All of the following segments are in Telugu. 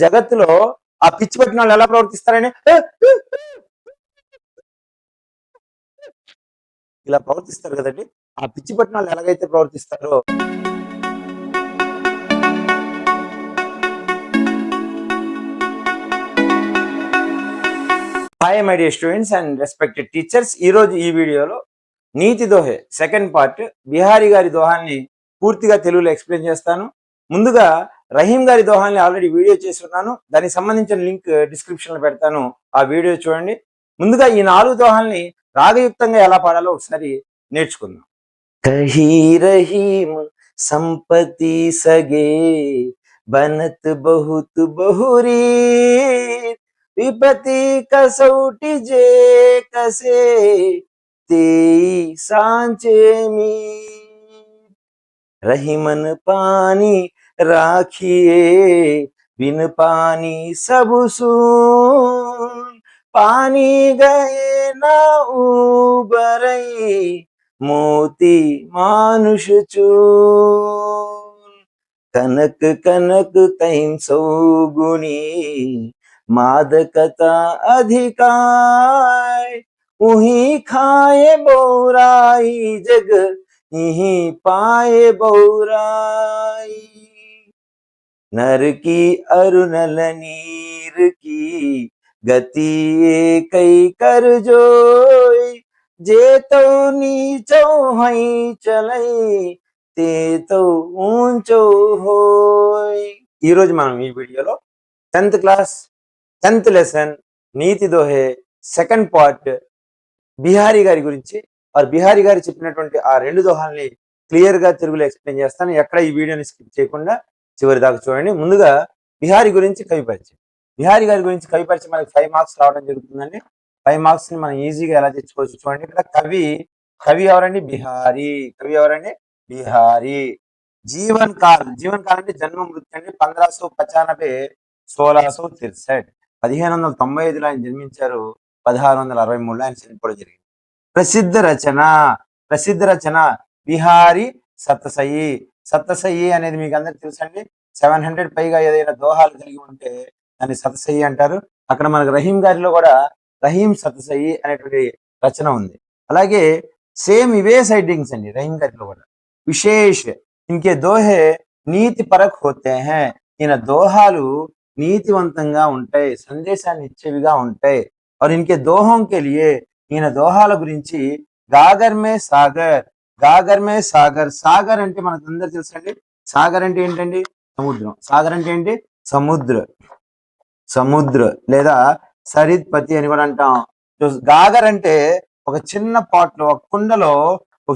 జగత్తులో ఆ పిచ్చి పట్టిన వాళ్ళు ఎలా ప్రవర్తిస్తారని ఇలా ప్రవర్తిస్తారు కదండి. ఆ పిచ్చి పట్టిన వాళ్ళు ఎలాగైతే ప్రవర్తిస్తారో hi my dear students and respected teachers. ఈ రోజు ఈ వీడియోలో నీతి దోహే సెకండ్ పార్ట్ బిహారీ గారి దోహాన్ని పూర్తిగా తెలుగులో ఎక్స్ప్లెయిన్ చేస్తాను. ముందుగా రహీం గారి దోహాన్ని ఆల్రెడీ వీడియో చేసి ఉన్నాను, దానికి సంబంధించిన లింక్ డిస్క్రిప్షన్ లో పెడతాను, ఆ వీడియో చూడండి. ముందుగా ఈ 4 దోహాల్ని రాగయుక్తంగా ఎలా పాడాలో ఒకసారి నేర్చుకుందాం. కహీ రహీం సంపతి సగే బనత్ బహుత్ బహురీ विपति कसौटी जे कसे तेई सांचे मी रहीमन पानी राखिए बिन पानी सब सून पानी गए ना उबरई मोती मानुष चून कनक कनक तैन सौगुनी मादकता अधिकार उही खाए बौराई जग यही पाए बौराई नर की अरुणल नीर की गति कई कर जोई जे तो नीचो हई चलई ते तो ऊंचो होई. ఈ రోజు మనం ఈ వీడియోలో 10th క్లాస్ 10th లెసన్ నీతి దోహే సెకండ్ పార్ట్ బిహారీ గారి గురించి బిహారీ గారు చెప్పినటువంటి ఆ 2 దోహాల్ని క్లియర్ గా తెలుగులో ఎక్స్ప్లెయిన్ చేస్తాను. ఎక్కడ ఈ వీడియోని స్కిప్ చేయకుండా చివరి దాకా చూడండి. ముందుగా బిహారీ గురించి కవి పరిచయం. బిహారీ గారి గురించి కవి పరిచయం మనకి 5 మార్క్స్ రావడం జరుగుతుందండి. 5 మార్క్స్ ని మనం ఈజీగా ఎలా తెచ్చుకోవచ్చు చూడండి. ఇక్కడ కవి ఎవరండి? బిహారీ. కవి ఎవరండి? బిహారీ. జీవన్ కాల్ అంటే జన్మ మృత్యు అండి. 1595 1663 1595లో ఆయన జన్మించారు. 1663లో ఆయన చనిపోవడం జరిగింది. ప్రసిద్ధ రచన బిహారీ సతసయి అనేది మీకు అందరికి తెలుసండి. 700 పైగా ఏదైనా దోహాలు కలిగి ఉంటే దాన్ని సతసయి అంటారు. అక్కడ మనకు రహీం గారిలో కూడా రహీం సతసయి అనేటువంటి రచన ఉంది. అలాగే సేమ్ ఇవే సైడింగ్స్ అండి రహీం గారిలో కూడా. విశేష్ ఇన్కే దోహే నీతి పరక్ హోతే హై. ఈయన దోహాలు నీతివంతంగా ఉంటాయి, సందేశాన్ని ఇచ్చేవిగా ఉంటాయి. और इनके दोहों के लिए ఈయన దోహాల గురించి గాగర్ మే సాగర్ సాగర్ అంటే మనకు అందరు తెలుసండి. సాగర్ అంటే ఏంటండి? సముద్రం. సాగర్ అంటే ఏంటి? సముద్ర లేదా సరిత్పతి అని కూడా అంటాం. గాగర్ అంటే ఒక చిన్న పాట్లో, ఒక కుండలో,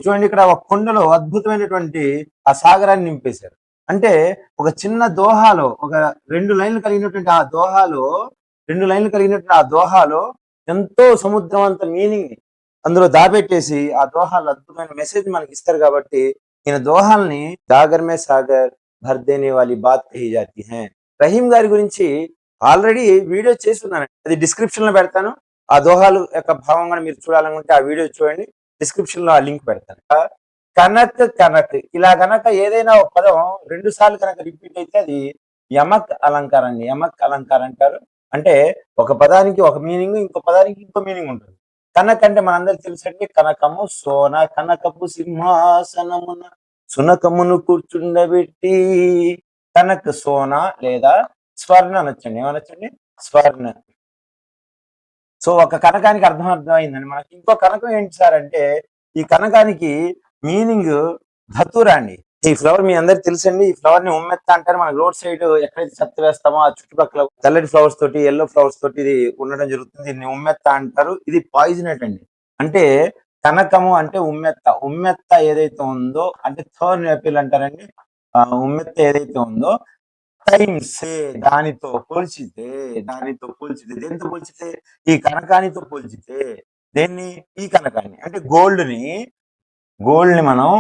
చూడండి ఇక్కడ ఒక కుండలో అద్భుతమైనటువంటి ఆ సాగరాన్ని నింపేశారు. అంటే ఒక చిన్న దోహాలో ఒక 2 లైన్లు కలిగినటువంటి ఆ దోహాలో ఎంతో సముద్రం అంత మీనింగ్ అందులో దాపెట్టేసి ఆ దోహాలు అద్భుతమైన మెసేజ్ మనకి ఇస్తారు. కాబట్టి ఈయన దోహాల్ని గాగర్ మే సాగర్ భర్దేనే వాలి బాత్ కహీ జాతి హై. రహీం గారి గురించి ఆల్రెడీ వీడియో చేస్తున్నాను, అది డిస్క్రిప్షన్ లో పెడతాను. ఆ దోహాలు యొక్క భావం కూడా మీరు చూడాలనుకుంటే ఆ వీడియో చూడండి, డిస్క్రిప్షన్ లో ఆ లింక్ పెడతాను. కనక్ ఇలా కనుక ఏదైనా ఒక పదం 2 సార్లు కనుక రిపీట్ అయితే అది యమక్ అలంకారాన్ని అలంకారం అంటారు. అంటే ఒక పదానికి ఒక మీనింగ్, ఇంకో పదానికి ఇంకో మీనింగ్ ఉంటుంది. కనక్ అంటే మనందరికి తెలుసండి, కనకము సోన, కనకపు సింహాసనమున సునకమును కూర్చుండబెట్టి. కనక్ సోన లేదా స్వర్ణ అనొచ్చండి. ఏమనొచ్చండి? స్వర్ణ. సో ఒక కనకానికి అర్థమైందండి మనకి. ఇంకో కనకం ఏంటి సార్ అంటే, ఈ కనకానికి మీనింగ్ ధతురా అండి. ఈ ఫ్లవర్ మీ అందరికి తెలుసండి. ఈ ఫ్లవర్ ని ఉమ్మెత్త అంటారు. మన రోడ్ సైడ్ ఎక్కడైతే చెత్త వేస్తామో ఆ చుట్టుపక్కల తెల్లటి ఫ్లవర్స్ తోటి, ఎల్లో ఫ్లవర్స్ తోటి ఇది ఉండడం జరుగుతుంది. దీన్ని ఉమ్మెత్త అంటారు. ఇది పాయిజనేట్ అండి. అంటే కనకము అంటే ఉమ్మెత్త ఏదైతే ఉందో అంటే థర్న్ యాపిల్ అంటారండి. ఉమ్మెత్త ఏదైతే ఉందో టైమ్స్ దానితో పోల్చితే దేంతో పోల్చితే ఈ కనకానితో పోల్చితే దేన్ని? ఈ కనకాన్ని అంటే గోల్డ్ ని మనం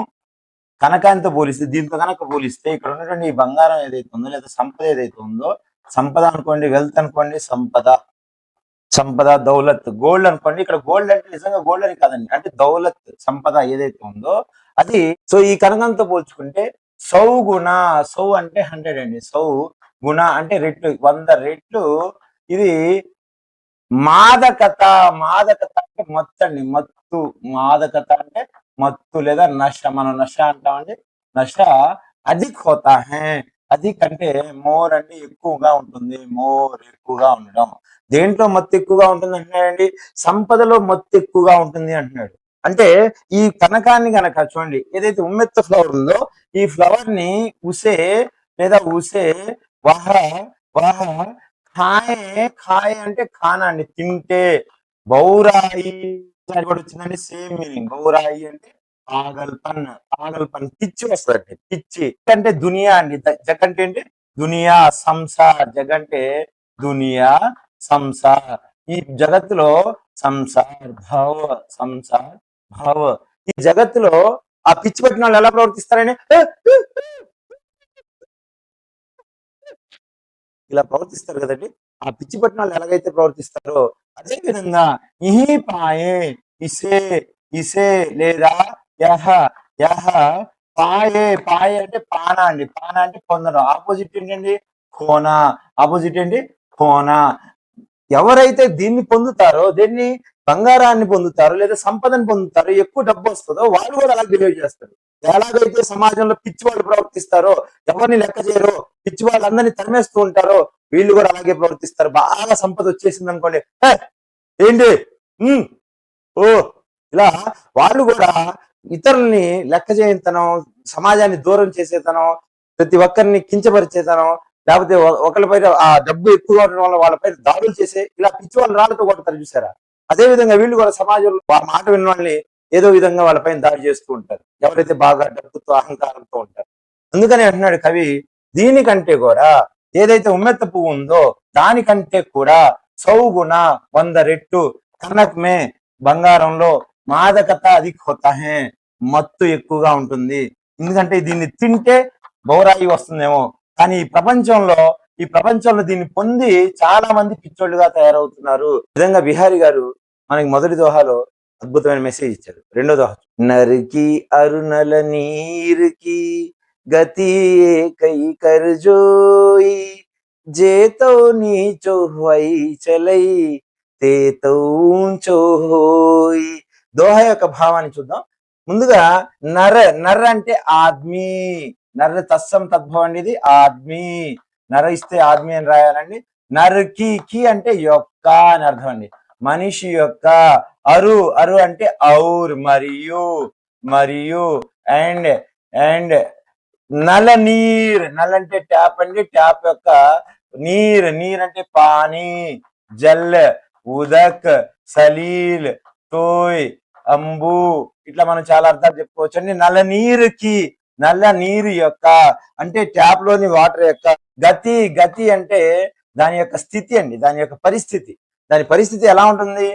కనకాంతో పోలిస్తే, దీంతో కనుక పోలిస్తే ఇక్కడ ఉన్నటువంటి ఈ బంగారం ఏదైతే ఉందో లేదా సంపద ఏదైతే ఉందో, సంపద అనుకోండి, వెల్త్ అనుకోండి, సంపద దౌలత్. గోల్డ్ అనుకోండి, ఇక్కడ గోల్డ్ అంటే నిజంగా గోల్డ్ అని కాదండి, అంటే దౌలత్ సంపద ఏదైతే ఉందో అది. సో ఈ కనకంతో పోల్చుకుంటే సౌ అంటే 100 అండి. గుణ అంటే రెట్లు 100 రెట్లు ఇది మాదకత. మాదకత అంటే మత్తు అండి, మత్తు. మాదకత అంటే మత్తు లేదా నష. మనం నష అంటామండి. నష అధిక్ హోతా హై. అధిక్ అంటే మోర్ అంటే ఎక్కువగా ఉంటుంది, మోర్ ఎక్కువగా ఉండడం. దేంట్లో మత్తు ఎక్కువగా ఉంటుంది అంటున్నాడండి? సంపదలో మత్తు ఎక్కువగా ఉంటుంది అంటున్నాడు. అంటే ఈ కనకాన్ని గనక చూడండి, ఏదైతే ఉమ్మెత్త ఫ్లవర్ ఉందో ఈ ఫ్లవర్ ని ఉసే లేదా ఉసే వహ వహ ఖాయే. ఖాయే అంటే ఖానా అండి, తింటే. బౌరాయి అని కూడా వచ్చిందండి, సేమ్ మీనింగ్. బౌరాయి అంటే పాగల్పన్. పాగల్పన్ పిచ్చి వస్తుంది, పిచ్చి అంటే దునియా అండి. జగ్ అంటే ఏంటి? దునియా. సంసార్. జగ్ అంటే దునియా, సంసార్. ఈ జగత్తులో సంసార్ భవ, సంసార్ భవ. ఈ జగత్తులో ఆ పిచ్చి పట్టిన వాళ్ళు ఎలా ప్రవర్తిస్తారని ఇలా ప్రవర్తిస్తారు కదండి. ఆ పిచ్చి పట్టిన వాళ్ళు ఎలాగైతే ప్రవర్తిస్తారో అదే విధంగా ఇహి పాయే, ఇసే, ఇసే లేదా యహ, యహ పాయే. పాయే అంటే పానా అండి. పానా అంటే పొందడం. ఆపోజిట్ ఏంటండి? ఖోనా. ఆపోజిట్ ఏంటి? ఖోనా. ఎవరైతే దీన్ని పొందుతారో, దీన్ని బంగారాన్ని పొందుతారో లేదా సంపదను పొందుతారో, ఎక్కువ డబ్బు వస్తుందో వాళ్ళు కూడా అలా బిహేవ్ చేస్తారు. ఎలాగైతే సమాజంలో పిచ్చి వాళ్ళు ప్రవర్తిస్తారో, ఎవరిని లెక్క చేయరో, పిచ్చి వాళ్ళందరినీ తరిమేస్తూ ఉంటారో, వీళ్ళు కూడా అలాగే ప్రవర్తిస్తారు. బాగా సంపద వచ్చేసింది అనుకోండి, ఏంటి ఓ ఇలా వాళ్ళు కూడా ఇతరుల్ని లెక్క చేయతనం, సమాజాన్ని దూరం చేసేతనం, ప్రతి ఒక్కరిని కించపరిచేతనం, లేకపోతే ఒకరిపై ఆ డబ్బు ఎక్కువగా ఉండడం వల్ల వాళ్ళపై దాడులు చేసే ఇలా పిచ్చి వాళ్ళు రాళ్ళతో కొడతారు చూసారా? అదే విధంగా వీళ్ళు కూడా సమాజంలో ఆ మాట విన్న వాళ్ళని ఏదో విధంగా వాళ్ళపైన దాడి చేస్తూ ఉంటారు, ఎవరైతే బాగా డబ్బుతో అహంకారంతో ఉంటారు. అందుకని అంటున్నాడు కవి, దీనికంటే కూడా ఏదైతే ఉమ్మెత్త పువ్వు ఉందో దానికంటే కూడా సౌగుణ 100 రెట్లు కనకమే బంగారంలో మాదకత అధిక్ హోతా హై, మత్తు ఎక్కువగా ఉంటుంది. ఎందుకంటే దీన్ని తింటే బౌరాయి వస్తుందేమో, కానీ ఈ ప్రపంచంలో దీన్ని పొంది చాలా మంది పిచ్చోళ్ళుగా తయారవుతున్నారు. విధంగా బిహారీ గారు మనకి మొదటి దోహాలో అద్భుతమైన మెసేజ్ ఇచ్చారు. రెండో దోహ, నరికి అరుణల నీరుకి గతి కై కర్జోయి जेतो नीचो हुई చలై తేతో ఊంచో హోయి. దోహ యొక్క భావాన్ని చూద్దాం. ముందుగా నర. నర అంటే ఆద్మీ. నర్ర తస్సం తద్భవం అండి, ఇది ఆద్మీ. నర ఇస్తే ఆద్మీ అని రాయాలండి. నర్కి కి అంటే యొక్క అని అర్థం అండి, మనిషి యొక్క. అరు. అరు అంటే ఔర్ మరియు, మరియు. And and Nala నీర్. నల్ అంటే ట్యాప్ అండి, ట్యాప్ యొక్క నీర్. నీర్ అంటే పానీ, జల్, ఉదక్, సలీల్, తోయ్, అంబు. ఇట్లా మనం చాలా అర్థాలు చెప్పుకోవచ్చు అండి. నల్ల నీరుకి, నల్ల నీరు యొక్క అంటే ట్యాప్ లోని వాటర్ యొక్క గతి. గతి అంటే దాని యొక్క స్థితి అండి, దాని యొక్క పరిస్థితి. దాని పరిస్థితి ఎలా ఉంటుంది?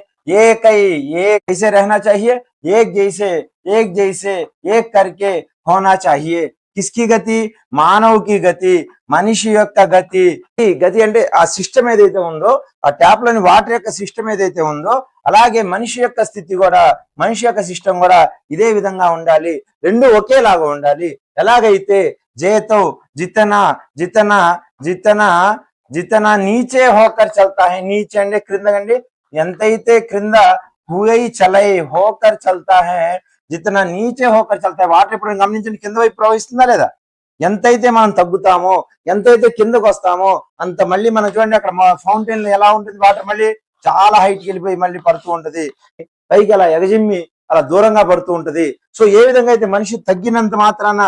ఏకై, ఏక్ कैसे रहना चाहिए, एक जैसे, एक जैसे, एक करके होना चाहिए. కిస్కి గతి? మానవుకి గతి, మనిషి యొక్క గతి. గతి అంటే ఆ సిస్టమ్ ఏదైతే ఉందో, ఆ ట్యాప్ లోని వాటర్ యొక్క సిస్టమ్ ఏదైతే ఉందో, అలాగే మనిషి యొక్క స్థితి కూడా, మనిషి యొక్క సిస్టమ్ కూడా ఇదే విధంగా ఉండాలి. రెండు ఒకేలాగా ఉండాలి. ఎలాగైతే జేతో జితనా జితనా జితనా జితనా నీచే హోకర్ చల్తా హై. నీచే అంటే క్రింద అండి. ఎంతైతే క్రింద హుయై చలై హోకర్ చల్తా హై, జితనా నీచే హోకర్ చల్తా హై. వాటర్ ఇప్పుడు గమనించండి, కింద వైపు ప్రవహిస్తుందా లేదా? ఎంతైతే మనం తగ్గుతామో, ఎంతైతే కిందకు వస్తామో అంత మళ్ళీ మనం చూడండి, అక్కడ ఫౌంటైన్ ఎలా ఉంటుంది, వాటర్ మళ్ళీ చాలా హైట్కి వెళ్ళిపోయి మళ్ళీ పడుతూ ఉంటది, పైకి అలా ఎగజిమ్మి అలా దూరంగా పడుతూ ఉంటది. సో ఏ విధంగా అయితే మనిషి తగ్గినంత మాత్రాన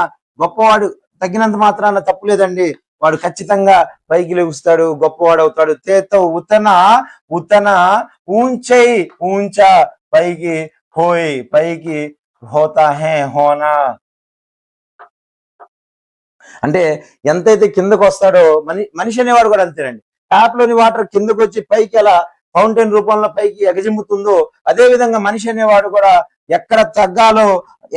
గొప్పవాడు, తగ్గినంత మాత్రాన తప్పు లేదండి, వాడు ఖచ్చితంగా పైకి లెగుస్తాడు, గొప్పవాడు అవుతాడు. తేతో ఉతన ఉతన ఊంచై ఊంచా పైకి హోయ్ పైకి హోతా హే హోనా. అంటే ఎంతైతే కిందకు వస్తాడో మనిషి అనేవాడు కూడా అంతేనండి. ట్యాప్ లోని వాటర్ కిందకు వచ్చి పైకి ఎలా ఫౌంటైన్ రూపంలో పైకి ఎగజిమ్ముతుందో, అదే విధంగా మనిషి అనేవాడు కూడా ఎక్కడ తగ్గాలో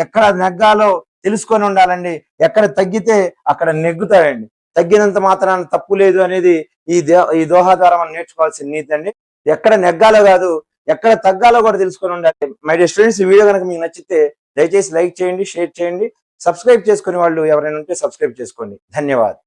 ఎక్కడ నెగ్గాలో తెలుసుకొని ఉండాలండి. ఎక్కడ తగ్గితే అక్కడ నెగ్గుతాడండి. తగ్గినంత మాత్రాన తప్పు లేదు అనేది ఈ దోహా ద్వారా మనం నేర్చుకోవాల్సిన నీతి అండి. ఎక్కడ నెగ్గాలో కాదు, ఎక్కడ తగ్గాలో కూడా తెలుసుకొని ఉండాలి. మై డియర్ స్టూడెంట్స్, ఈ వీడియో కనుక మీకు నచ్చితే దయచేసి లైక్ చేయండి, షేర్ చేయండి. సబ్స్క్రైబ్ చేసుకునే వాళ్ళు ఎవరైనా ఉంటే సబ్స్క్రైబ్ చేసుకోండి. ధన్యవాదాలు.